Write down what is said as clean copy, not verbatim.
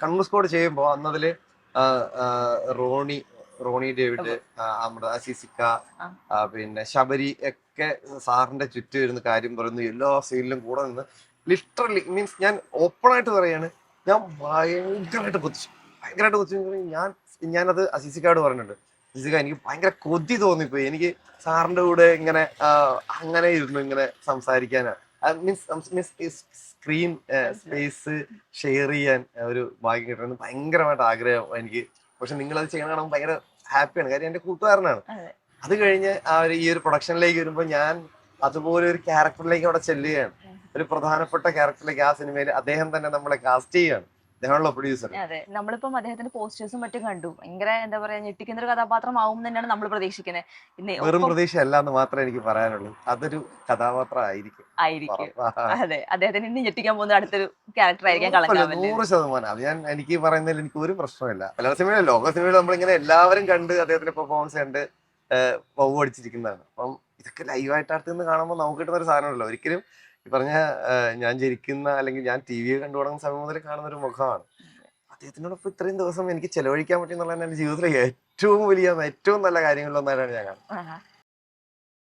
Kannur squad ചെയ്യുമ്പോൾ അന്നതില് ആ, ആ, റോണി റോണി ഡേവിഡ്, നമ്മുടെ അസീസിക്ക, പിന്നെ ശബരി ഒക്കെ സാറിന്റെ ചുറ്റും ഇരുന്ന് കാര്യം പറയുന്നു. എല്ലാ സീനിലും കൂടെ നിന്ന് ലിറ്ററലി മീൻസ് ഞാൻ ഓപ്പൺ ആയിട്ട് പറയാണ്, ഞാൻ ഭയങ്കരമായിട്ട് കൊതിച്ചു. ഞാനത് അസീസിക്കയോട് പറഞ്ഞിട്ടുണ്ട്. അസീസിക്ക, എനിക്ക് ഭയങ്കര കൊതി തോന്നിപ്പോയി. എനിക്ക് സാറിന്റെ കൂടെ ഇങ്ങനെ അങ്ങനെ ഇരുന്നു ഇങ്ങനെ സംസാരിക്കാനാണ്. മീൻസ് സ്ക്രീൻ സ്പേസ് ഷെയർ ചെയ്യാൻ ഒരു ഭാഗ്യം കിട്ടുന്നത് ഭയങ്കരമായിട്ട് ആഗ്രഹം എനിക്ക്. പക്ഷെ നിങ്ങളത് ചെയ്യണം കാണാൻ ഭയങ്കര ഹാപ്പിയാണ്. കാര്യം എന്റെ കൂട്ടുകാരനാണ്. അത് കഴിഞ്ഞ് ഈ ഒരു പ്രൊഡക്ഷനിലേക്ക് വരുമ്പോൾ ഞാൻ അതുപോലെ ഒരു ക്യാരക്ടറിലേക്ക് അവിടെ ചെല്ലുകയാണ്. ഒരു പ്രധാനപ്പെട്ട ക്യാരക്ടറിലേക്ക് ആ സിനിമയിൽ അദ്ദേഹം തന്നെ നമ്മളെ കാസ്റ്റ് ചെയ്യുകയാണ്. അദ്ദേഹമാണല്ലോ പ്രൊഡ്യൂസർ. അതെ, നമ്മളിപ്പം അദ്ദേഹത്തിന്റെ പോസ്റ്റേഴ്സും മറ്റും കണ്ടു. ഭയങ്കര എന്താ പറയാ, ഞെട്ടിക്കുന്ന ഒരു കഥാപാത്രമാവും തന്നെയാണ് നമ്മൾ പ്രതീക്ഷിക്കുന്നത്. വെറും പ്രതീക്ഷ അല്ല എന്ന് മാത്രമേ എനിക്ക് പറയാനുള്ളൂ. അതൊരു കഥാപാത്രം ആയിരിക്കും. അതെ, അദ്ദേഹത്തിന് ഇനി ഞെട്ടിക്കാൻ പോകുന്ന അടുത്തൊരു ക്യാരക്ടർ ആയിരിക്കാം കളങ്കാവല്ലേ. 100%. അത് എനിക്ക് പറയുന്നതിൽ എനിക്ക് ഒരു പ്രശ്നമില്ല. മലയാള സിനിമയിലെ ലോക സിനിമയിൽ നമ്മളിങ്ങനെ എല്ലാവരും കണ്ട് അദ്ദേഹത്തിന്റെ പെർഫോമൻസ് കണ്ട് വവ്വ് അടിച്ചിരിക്കുന്നതാണ്. അപ്പം ഇതൊക്കെ ലൈവായിട്ട് അടുത്ത് നിന്ന് കാണുമ്പോൾ നമുക്ക് കിട്ടുന്ന ഒരു സാധനമല്ലോ. ഒരിക്കലും ഈ പറഞ്ഞ ഞാൻ ജനിക്കുന്ന അല്ലെങ്കിൽ ഞാൻ ടി വി കണ്ടു തുടങ്ങുന്ന സമയം മുതൽ കാണുന്ന ഒരു മുഖമാണ്. അദ്ദേഹത്തിനോടൊപ്പം ഇത്രയും ദിവസം എനിക്ക് ചെലവഴിക്കാൻ പറ്റും എന്നുള്ളതാണ് എന്റെ ജീവിതത്തിലെ ഏറ്റവും നല്ല കാര്യങ്ങളിലൊന്നായിട്ടാണ് ഞാൻ കാണുന്നത്.